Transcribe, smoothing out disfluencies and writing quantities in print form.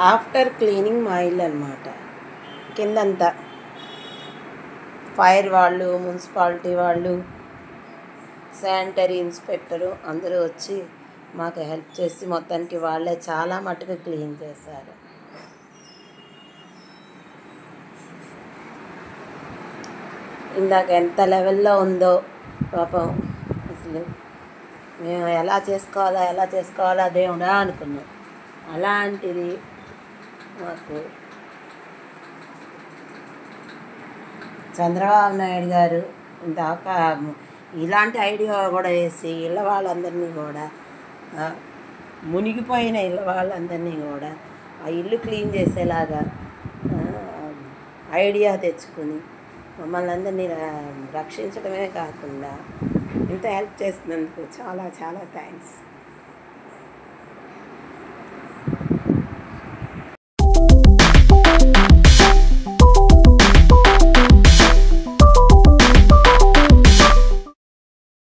After cleaning మా ఇల్లు అనమాట. కిందంతా ఫైర్ వాళ్ళు, మున్సిపాలిటీ వాళ్ళు, శానిటరీ ఇన్స్పెక్టరు అందరూ వచ్చి మాకు హెల్ప్ చేసి మొత్తానికి వాళ్ళే చాలా మటుకు క్లీన్ చేశారు. ఇందాక ఎంత లెవెల్లో ఉందో పాపం, అసలు మేము ఎలా చేసుకోవాలా దేవుడా అనుకున్నాం. అలాంటిది మాకు చంద్రబాబు నాయుడు గారు ఇందాక ఇలాంటి ఐడియా కూడా వేసి ఇళ్ళ వాళ్ళందరినీ కూడా, మునిగిపోయిన ఇళ్ళ వాళ్ళందరినీ కూడా ఆ ఇల్లు క్లీన్ చేసేలాగా ఐడియా తెచ్చుకుని మమ్మల్ని అందరినీ రక్షించడమే కాకుండా ఇంత హెల్ప్ చేసినందుకు చాలా చాలా థ్యాంక్స్.